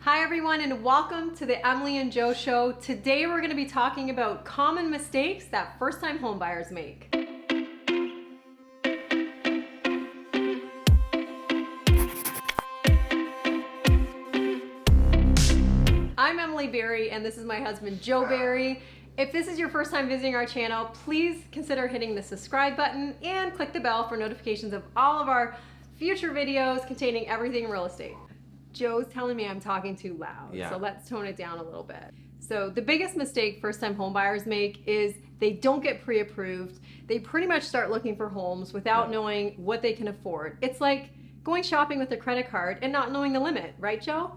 Hi everyone and welcome to the Emily and Joe Show. Today we're going to be talking about common mistakes that first-time homebuyers make. I'm Emily Berry and this is my husband Joe Berry. If this is your first time visiting our channel, please consider hitting the subscribe button and click the bell for notifications of all of our future videos containing everything real estate. Joe's telling me I'm talking too loud, so let's tone it down a little bit. So the biggest mistake first-time homebuyers make is they don't get pre-approved. They pretty much start looking for homes without knowing what they can afford. It's like going shopping with a credit card and not knowing the limit, right, Joe?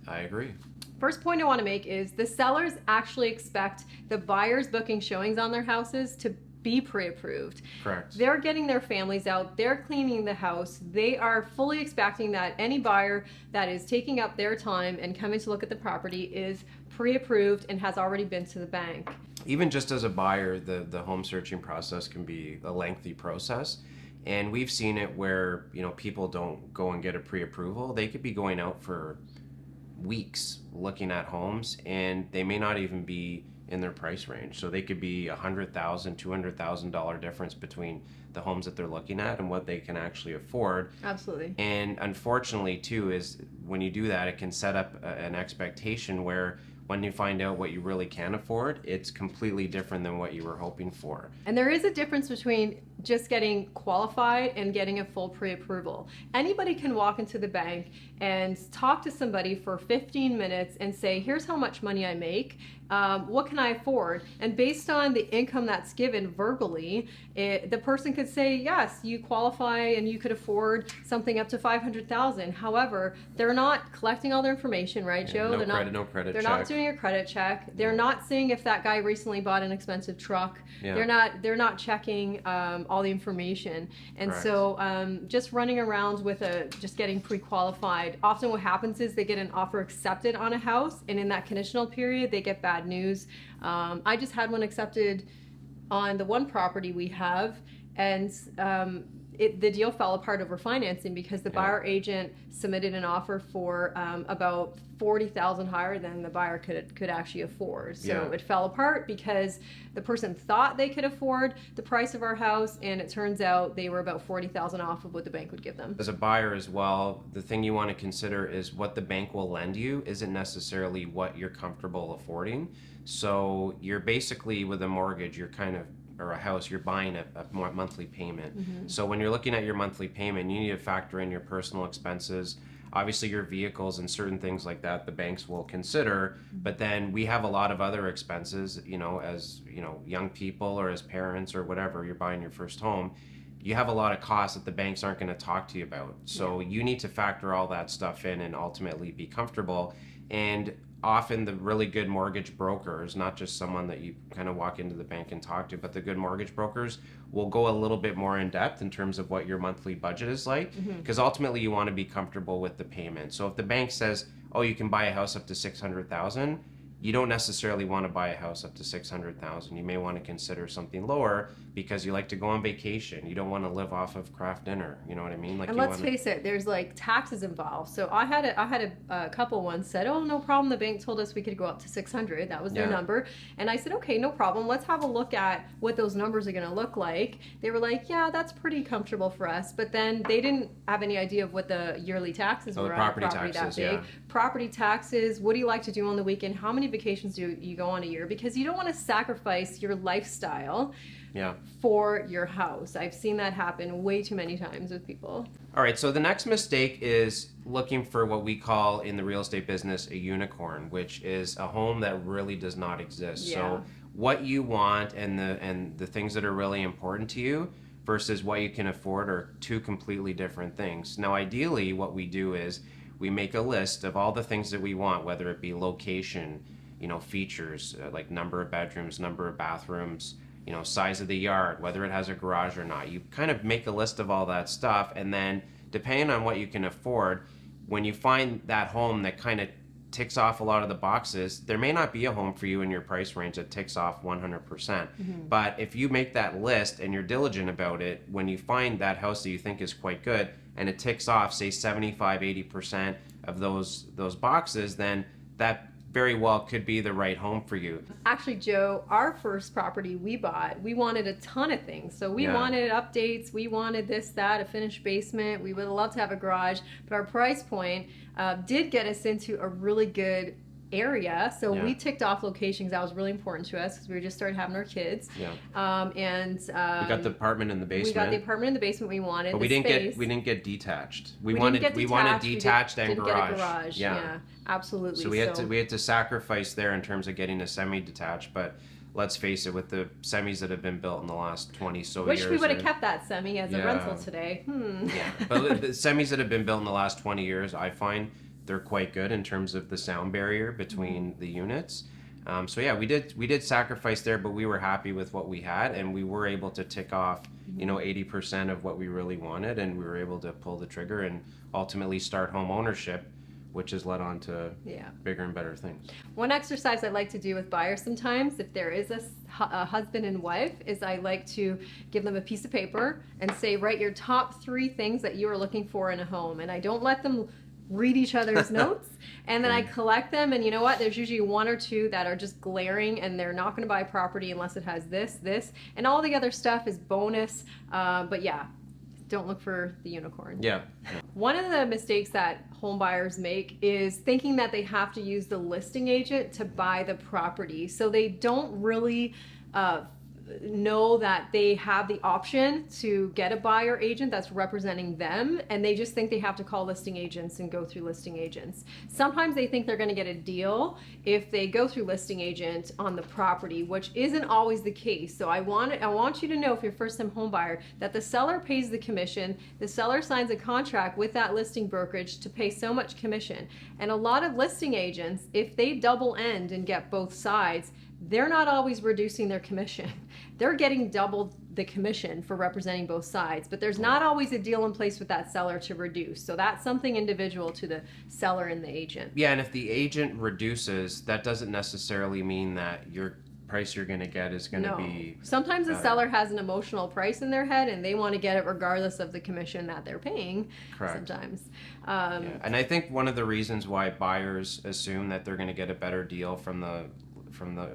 I agree. First point I want to make is the sellers actually expect the buyers booking showings on their houses to be pre-approved. Correct. They're getting their families out, they're cleaning the house, they are fully expecting that any buyer that is taking up their time and coming to look at the property is pre-approved and has already been to the bank. Even just as a buyer, the home searching process can be a lengthy process. And we've seen it where, people don't go and get a pre-approval. They could be going out for weeks looking at homes and they may not even be in their price range. So they could be $100,000, $200,000 difference between the homes that they're looking at and what they can actually afford. Absolutely. And unfortunately too is when you do that, it can set up an expectation where when you find out what you really can afford, it's completely different than what you were hoping for. And there is a difference between just getting qualified and getting a full pre-approval. Anybody can walk into the bank and talk to somebody for 15 minutes and say, here's how much money I make, what can I afford? And based on the income that's given verbally, the person could say, yes, you qualify and you could afford something up to $500,000. However, they're not collecting all their information, right, Joe? No credit They're check. not doing a credit check. They're not seeing if that guy recently bought an expensive truck. Yeah. They're not checking all the information. And Correct. so just running around with just getting pre-qualified, often what happens is they get an offer accepted on a house, and in that conditional period they get bad news. I just had one accepted on the one property we have, and the deal fell apart over financing because the buyer agent submitted an offer for about $40,000 higher than the buyer could actually afford. So it fell apart because the person thought they could afford the price of our house, and it turns out they were about $40,000 off of what the bank would give them. As a buyer as well, the thing you want to consider is what the bank will lend you isn't necessarily what you're comfortable affording. So you're basically, with a mortgage, or a house, you're buying a monthly payment. Mm-hmm. So when you're looking at your monthly payment, you need to factor in your personal expenses, obviously your vehicles and certain things like that the banks will consider. But then we have a lot of other expenses, as young people or as parents or whatever, you're buying your first home, you have a lot of costs that the banks aren't going to talk to you about. So you need to factor all that stuff in and ultimately be comfortable. And often the really good mortgage brokers, not just someone that you kind of walk into the bank and talk to, but the good mortgage brokers will go a little bit more in depth in terms of what your monthly budget is like, because ultimately you want to be comfortable with the payment. So if the bank says, oh, you can buy a house up to $600,000, you don't necessarily want to buy a house up to $600,000. You may want to consider something lower because you like to go on vacation. You don't want to live off of craft dinner. You know what I mean? And let's face it, there's like taxes involved. So I had a couple once said, oh, no problem. The bank told us we could go up to 600. That was their number. And I said, okay, no problem. Let's have a look at what those numbers are going to look like. They were like, yeah, that's pretty comfortable for us. But then they didn't have any idea of what the yearly taxes were on a property that big. Property taxes, what do you like to do on the weekend? How many vacations do you go on a year? Because you don't want to sacrifice your lifestyle for your house. I've seen that happen way too many times with people. All right, so the next mistake is looking for what we call in the real estate business a unicorn, which is a home that really does not exist. So what you want and the things that are really important to you versus what you can afford are two completely different things. Now, ideally, what we do is we make a list of all the things that we want, whether it be location, features like number of bedrooms, number of bathrooms, size of the yard, whether it has a garage or not. You kind of make a list of all that stuff, and then depending on what you can afford, when you find that home that kind of ticks off a lot of the boxes, there may not be a home for you in your price range that ticks off 100%. But if you make that list and you're diligent about it, when you find that house that you think is quite good and it ticks off, say 75, 80% of those boxes, then that very well could be the right home for you. Actually, Joe, our first property we bought, we wanted a ton of things. So we wanted updates, we wanted this, that, a finished basement. We would love to have a garage, but our price point did get us into a really good area. So we ticked off locations. That was really important to us because we just started having our kids. We got the apartment in the basement. We got the apartment in the basement we wanted. But we didn't get detached. We wanted detached and didn't garage. Get a garage. Yeah, absolutely. So we had to sacrifice there in terms of getting a semi-detached, but let's face it, with the semis that have been built in the last 20 years. Wish we would have kept that semi as a rental today. Yeah, but the semis that have been built in the last 20 years, I find they're quite good in terms of the sound barrier between the units. So yeah, we did sacrifice there, but we were happy with what we had, and we were able to tick off 80% of what we really wanted, and we were able to pull the trigger and ultimately start home ownership, which has led on to bigger and better things. One exercise I like to do with buyers sometimes, if there is a husband and wife, is I like to give them a piece of paper and say, write your top 3 things that you are looking for in a home. And I don't let them read each other's notes, and then I collect them, and you know what, there's usually 1 or 2 that are just glaring, and they're not going to buy property unless it has this, and all the other stuff is bonus. But yeah, don't look for the unicorn. One of the mistakes that home buyers make is thinking that they have to use the listing agent to buy the property, so they don't really know that they have the option to get a buyer agent that's representing them, and they just think they have to call listing agents and go through listing agents. Sometimes they think they're going to get a deal if they go through listing agent on the property, which isn't always the case. So I want you to know, if you're a first-time home buyer, that the seller pays the commission. The seller signs a contract with that listing brokerage to pay so much commission. And a lot of listing agents, if they double end and get both sides, they're not always reducing their commission. They're getting double the commission for representing both sides, but there's not always a deal in place with that seller to reduce. So that's something individual to the seller and the agent. Yeah, and if the agent reduces, that doesn't necessarily mean that your price you're going to get is going to be Sometimes the seller has an emotional price in their head, and they want to get it regardless of the commission that they're paying. Correct. Sometimes. And I think one of the reasons why buyers assume that they're going to get a better deal from the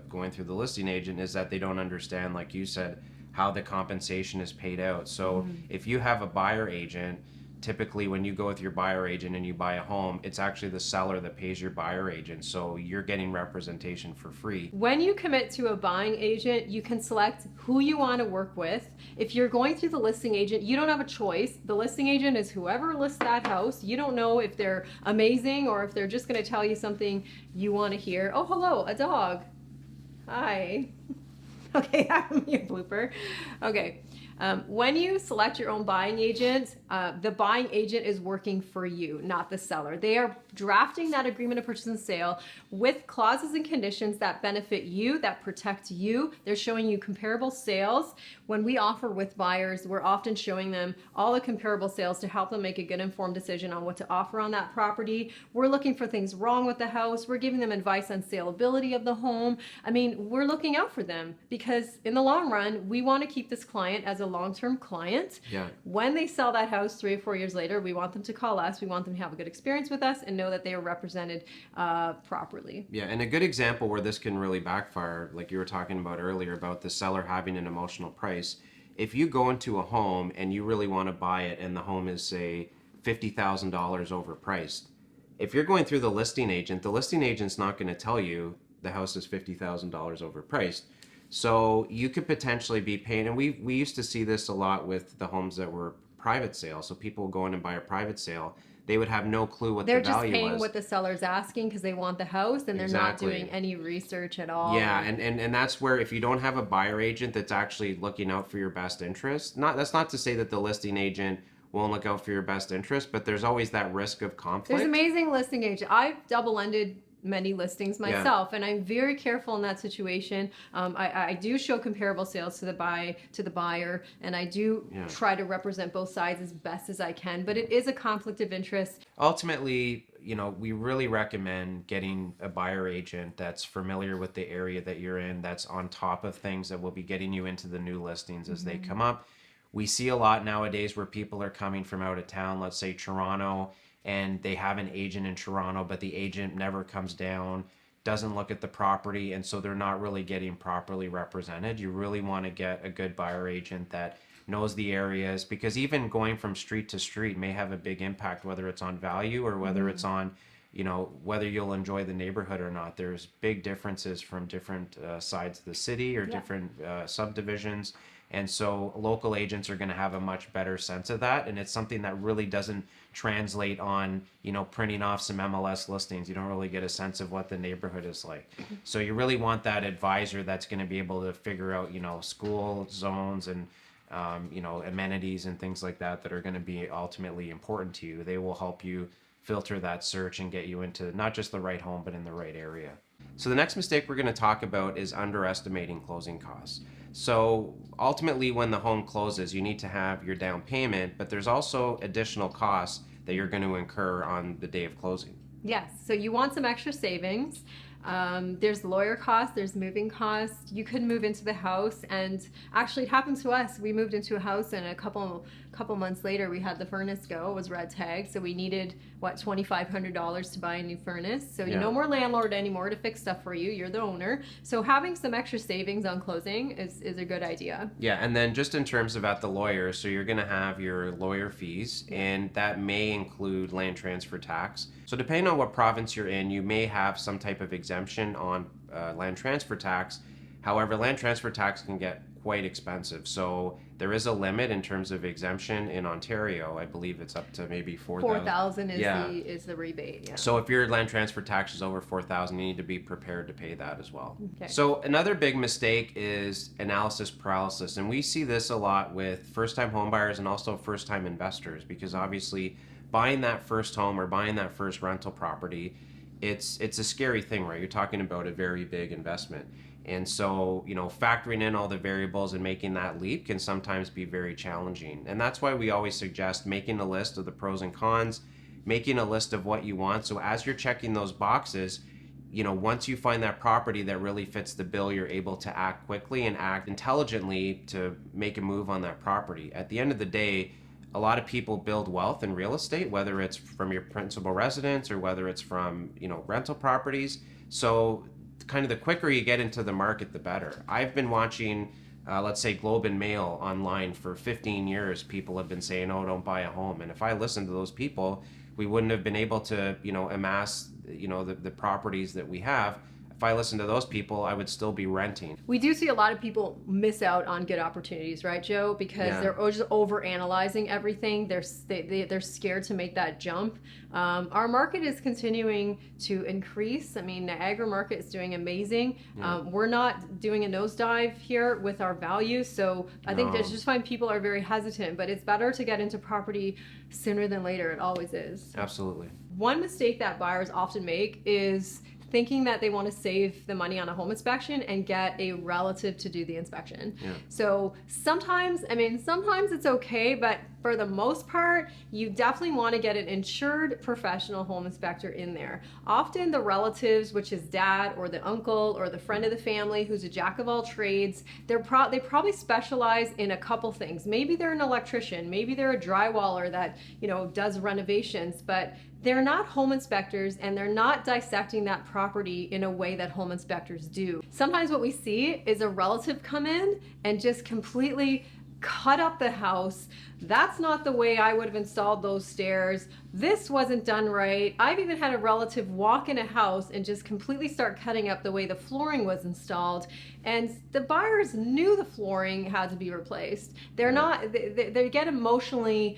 going through the listing agent is that they don't understand, like you said, how the compensation is paid out. So if you have a buyer agent, typically when you go with your buyer agent and you buy a home, it's actually the seller that pays your buyer agent, so you're getting representation for free. When you commit to a buying agent, you can select who you want to work with. If you're going through the listing agent, you don't have a choice. The listing agent is whoever lists that house. You don't know if they're amazing or if they're just going to tell you something you want to hear. Oh, hello, a dog. Hi. Okay, that would be a blooper. Okay. When you select your own buying agent, the buying agent is working for you, not the seller. They are drafting that agreement of purchase and sale with clauses and conditions that benefit you, that protect you. They're showing you comparable sales. When we offer with buyers, we're often showing them all the comparable sales to help them make a good informed decision on what to offer on that property. We're looking for things wrong with the house. We're giving them advice on saleability of the home. I mean, we're looking out for them because in the long run, we want to keep this client as a long-term client. When they sell that house 3 or 4 years later, we want them to call us. We want them to have a good experience with us and know that they are represented properly. Yeah, and a good example where this can really backfire, like you were talking about earlier about the seller having an emotional price. If you go into a home and you really want to buy it and the home is, say, $50,000 overpriced, if you're going through the listing agent's not going to tell you the house is $50,000 overpriced. So you could potentially be paying, and we used to see this a lot with the homes that were private sale. So people go in and buy a private sale. They would have no clue what the value was. They're just paying what the seller's asking because they want the house, and they're not doing any research at all. Yeah, and that's where if you don't have a buyer agent that's actually looking out for your best interest, that's not to say that the listing agent won't look out for your best interest, but there's always that risk of conflict. There's amazing listing agents. I've double-ended many listings myself, and I'm very careful in that situation. I do show comparable sales to the buyer, and I do try to represent both sides as best as I can, but it is a conflict of interest. Ultimately, we really recommend getting a buyer agent that's familiar with the area that you're in, that's on top of things, that will be getting you into the new listings as they come up. We see a lot nowadays where people are coming from out of town, let's say Toronto, and they have an agent in Toronto, but the agent never comes down, doesn't look at the property, and so they're not really getting properly represented. You really want to get a good buyer agent that knows the areas, because even going from street to street may have a big impact, whether it's on value or whether it's on, you know, whether you'll enjoy the neighborhood or not. There's big differences from different sides of the city or different subdivisions. And so local agents are going to have a much better sense of that. And it's something that really doesn't translate on, you know, printing off some MLS listings. You don't really get a sense of what the neighborhood is like. So you really want that advisor that's going to be able to figure out, you know, school zones and, you know, amenities and things like that that are going to be ultimately important to you. They will help you filter that search and get you into not just the right home, but in the right area. So the next mistake we're going to talk about is underestimating closing costs. So ultimately, when the home closes, you need to have your down payment, but there's also additional costs that you're going to incur on the day of closing. Yes, so you want some extra savings. There's lawyer costs, there's moving costs. You could move into the house, and actually it happened to us. We moved into a house, and a couple months later we had the furnace go. It was red tagged, so we needed $2,500 to buy a new furnace. So you're no more landlord anymore to fix stuff for you. You're the owner. So having some extra savings on closing is a good idea. Yeah, and then just in terms of at the lawyer, so you're going to have your lawyer fees, and that may include land transfer tax. So depending on what province you're in, you may have some type of exemption on land transfer tax. However, land transfer tax can get quite expensive. So there is a limit in terms of exemption in Ontario. I believe it's up to maybe $4,000 is the rebate. Yeah. So if your land transfer tax is over $4,000, you need to be prepared to pay that as well. Okay. So another big mistake is analysis paralysis, and we see this a lot with first-time homebuyers and also first-time investors, because obviously buying that first home or buying that first rental property, it's a scary thing, right? You're talking about a very big investment. And so, you know, factoring in all the variables and making that leap can sometimes be very challenging. And that's why we always suggest making a list of the pros and cons, making a list of what you want. So as you're checking those boxes, you know, once you find that property that really fits the bill, you're able to act quickly and act intelligently to make a move on that property. At the end of the day, a lot of people build wealth in real estate, whether it's from your principal residence or whether it's from, you know, rental properties. So kind of the quicker you get into the market, the better. I've been watching, let's say, Globe and Mail online for 15 years. People have been saying, oh, don't buy a home. And if I listened to those people, we wouldn't have been able to, you know, amass, you know, the properties that we have. If I listened to those people, I would still be renting. We do see a lot of people miss out on good opportunities, right, Joe? Because they're just over analyzing everything. They're scared to make that jump. Our market is continuing to increase. I mean, Niagara market is doing amazing. We're not doing a nosedive here with our values, so I think I just find people are very hesitant. But it's better to get into property sooner than later. It always is. Absolutely. One mistake that buyers often make is thinking that they want to save the money on a home inspection and get a relative to do the inspection. So sometimes it's okay, but for the most part, you definitely want to get an insured professional home inspector in there. Often the relatives, which is dad or the uncle or the friend of the family who's a jack of all trades, they probably specialize in a couple things. Maybe they're an electrician, maybe they're a drywaller that, you know, does renovations, but they're not home inspectors, and they're not dissecting that property in a way that home inspectors do. Sometimes what we see is a relative come in and just completely cut up the house. That's not the way I would have installed those stairs. This wasn't done right. I've even had a relative walk in a house and just completely start cutting up the way the flooring was installed. And the buyers knew the flooring had to be replaced. They get emotionally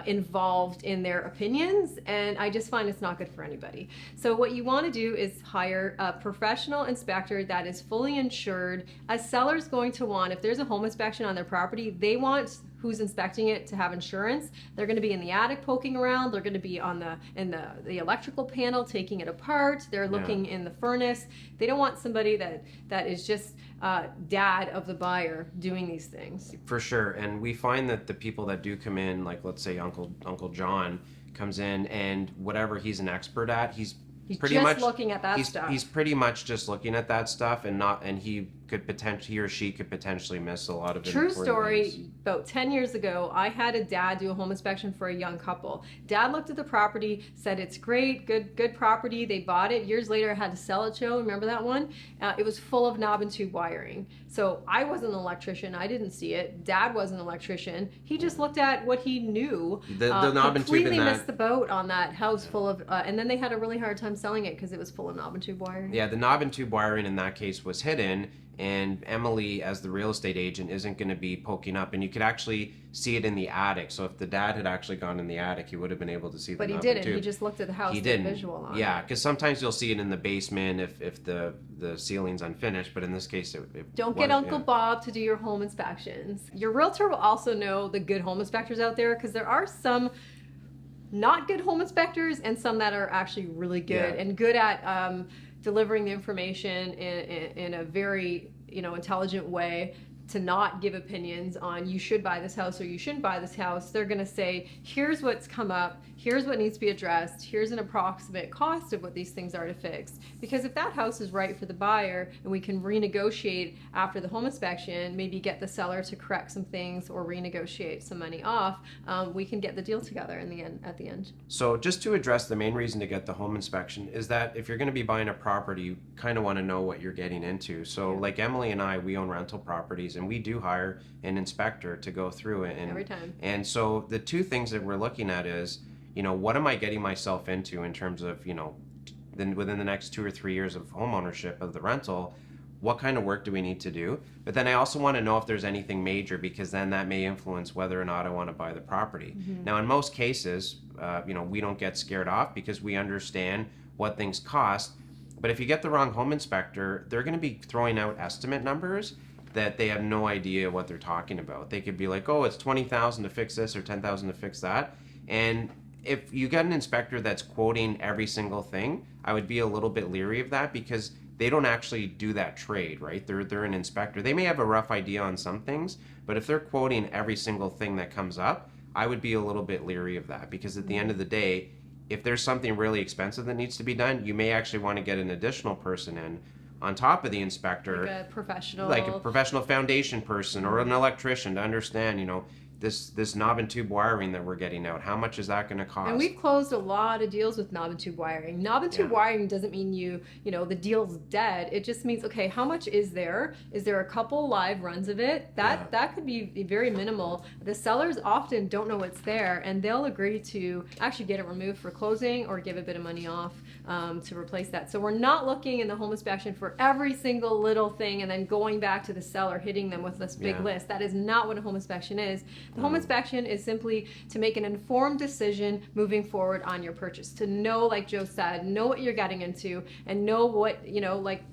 involved in their opinions, and I just find it's not good for anybody. So what you want to do is hire a professional inspector that is fully insured. A seller's going to want, if there's a home inspection on their property, they want who's inspecting it to have insurance. They're going to be in the attic poking around. They're going to be in the electrical panel taking it apart. They're looking in the furnace. They don't want somebody that is just dad of the buyer doing these things. For sure. And we find that the people that do come in, like let's say Uncle John comes in, and whatever he's an expert at, he's pretty just much looking at that stuff. He's pretty much just looking at that stuff, and he he or she could potentially miss a lot of True important story. things. About 10 years ago, I had a dad do a home inspection for a young couple. Dad looked at the property, said it's great, good property. They bought it. Years later, I had to sell it, Joe. Remember that one? It was full of knob and tube wiring. So I wasn't an electrician. I didn't see it. Dad was an electrician. He just looked at what he knew. The knob and tube in completely that, missed the boat on that house full of, and then they had a really hard time selling it because it was full of knob and tube wiring. yeah, the knob and tube wiring in that case was hidden, and Emily, as the real estate agent, isn't going to be poking up, and you could actually see it in the attic. So if the dad had actually gone in the attic, he would have been able to see the But he knob didn't. and tube. He just looked at the house. He with didn't. visual on Yeah, it. because sometimes you'll see it in the basement if the ceiling's unfinished, but in this case, Don't get Uncle Bob to do your home inspections. Your realtor will also know the good home inspectors out there, because there are some not good home inspectors and some that are actually really good and good at delivering the information in a very intelligent way, to not give opinions on you should buy this house or you shouldn't buy this house. They're going to say, here's what's come up, here's what needs to be addressed, here's an approximate cost of what these things are to fix. Because if that house is right for the buyer and we can renegotiate after the home inspection, maybe get the seller to correct some things or renegotiate some money off, we can get the deal together at the end. So just to address the main reason to get the home inspection is that if you're going to be buying a property, you kind of want to know what you're getting into. So like Emily and I, we own rental properties, and we do hire an inspector to go through it. And, every time. And so the two things that we're looking at is, what am I getting myself into in terms of, then within the next 2 or 3 years of home ownership of the rental, what kind of work do we need to do? But then I also want to know if there's anything major, because then that may influence whether or not I want to buy the property. Mm-hmm. Now, in most cases, we don't get scared off because we understand what things cost. But if you get the wrong home inspector, they're going to be throwing out estimate numbers that they have no idea what they're talking about. They could be like, oh, it's $20,000 to fix this or $10,000 to fix that. And if you get an inspector that's quoting every single thing, I would be a little bit leery of that, because they don't actually do that trade, right? They're an inspector. They may have a rough idea on some things, but if they're quoting every single thing that comes up, I would be a little bit leery of that, because at the end of the day, if there's something really expensive that needs to be done, you may actually want to get an additional person in on top of the inspector, like a professional foundation person or an electrician, to understand, this knob and tube wiring that we're getting out, how much is that going to cost? And we've closed a lot of deals with knob and tube wiring. Knob and tube wiring doesn't mean the deal's dead. It just means, okay, how much is there? Is there a couple live runs of it? That could be very minimal. The sellers often don't know what's there, and they'll agree to actually get it removed for closing or give a bit of money off to replace that. So we're not looking in the home inspection for every single little thing and then going back to the seller, hitting them with this big list. That is not what a home inspection is. The home inspection is simply to make an informed decision moving forward on your purchase, to know, like Joe said, know what you're getting into, and know what, like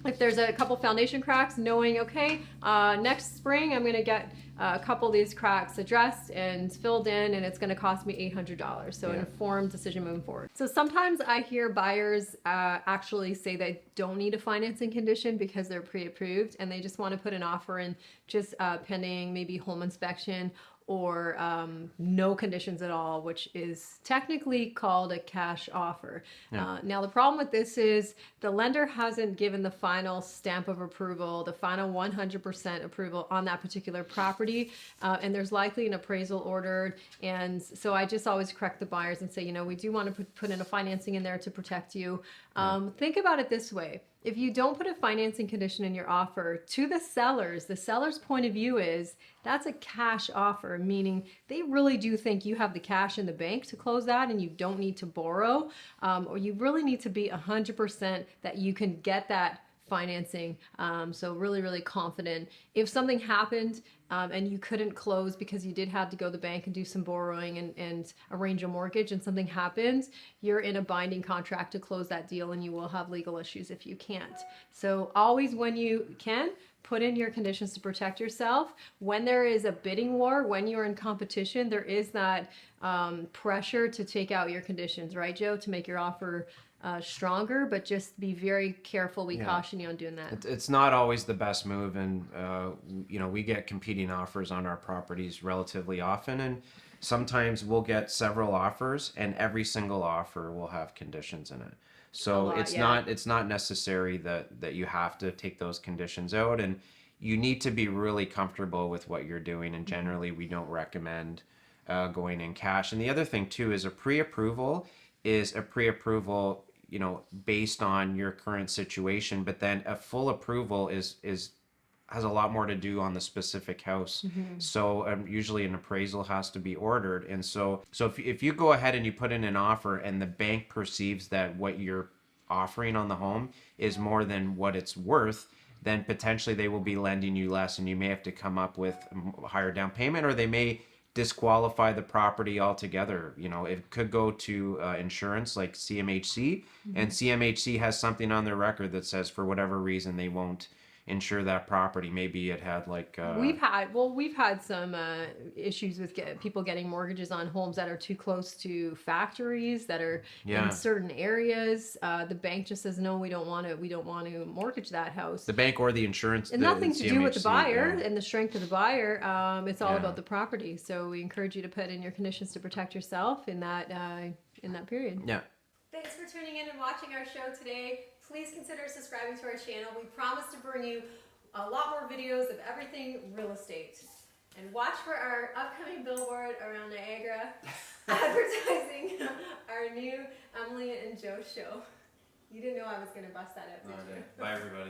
if there's a couple foundation cracks, knowing, okay, next spring I'm going to get a couple of these cracks addressed and filled in, and it's going to cost me $800. So an informed decision moving forward. So sometimes I hear buyers actually say they don't need a financing condition because they're pre-approved, and they just want to put an offer in just pending maybe home inspection or no conditions at all, which is technically called a cash offer. Now, the problem with this is the lender hasn't given the final stamp of approval, the final 100% approval on that particular property, and there's likely an appraisal ordered. And so I just always correct the buyers and say, we do want to put in a financing in there to protect you. Think about it this way. If you don't put a financing condition in your offer, to the seller's point of view is that's a cash offer, meaning they really do think you have the cash in the bank to close that and you don't need to borrow, or you really need to be 100% that you can get that financing. So really, really confident. If something happened and you couldn't close because you did have to go to the bank and do some borrowing and arrange a mortgage, and something happens, you're in a binding contract to close that deal, and you will have legal issues if you can't. So always, when you can, put in your conditions to protect yourself. When there is a bidding war, when you're in competition, there is that pressure to take out your conditions, right, Joe, to make your offer stronger, but just be very careful. We caution you on doing that. It's not always the best move, and we get competing offers on our properties relatively often, and sometimes we'll get several offers, and every single offer will have conditions in it. So lot, it's yeah. not necessary that you have to take those conditions out, and you need to be really comfortable with what you're doing. And generally, we don't recommend going in cash. And the other thing too is a pre-approval is a pre-approval, you know, based on your current situation. But then a full approval is has a lot more to do on the specific house. So usually an appraisal has to be ordered. And so if you go ahead and you put in an offer and the bank perceives that what you're offering on the home is more than what it's worth, then potentially they will be lending you less, and you may have to come up with a higher down payment, or they may disqualify the property altogether. You know, it could go to insurance like CMHC, and CMHC has something on their record that says for whatever reason they won't insure that property. Maybe it had like We've had some issues with people getting mortgages on homes that are too close to factories that are Yeah. in certain areas. The bank just says no, we don't want to mortgage that house. the bank or the insurance. And nothing to do with the CMHC, buyer yeah. and the strength of the buyer. It's all Yeah. about the property. So we encourage you to put in your conditions to protect yourself in that period. Yeah. Thanks for tuning in and watching our show today. Please consider subscribing to our channel. We promise to bring you a lot more videos of everything real estate. And watch for our upcoming billboard around Niagara advertising our new Emily and Joe show. You didn't know I was going to bust that out, did you? Bye, everybody.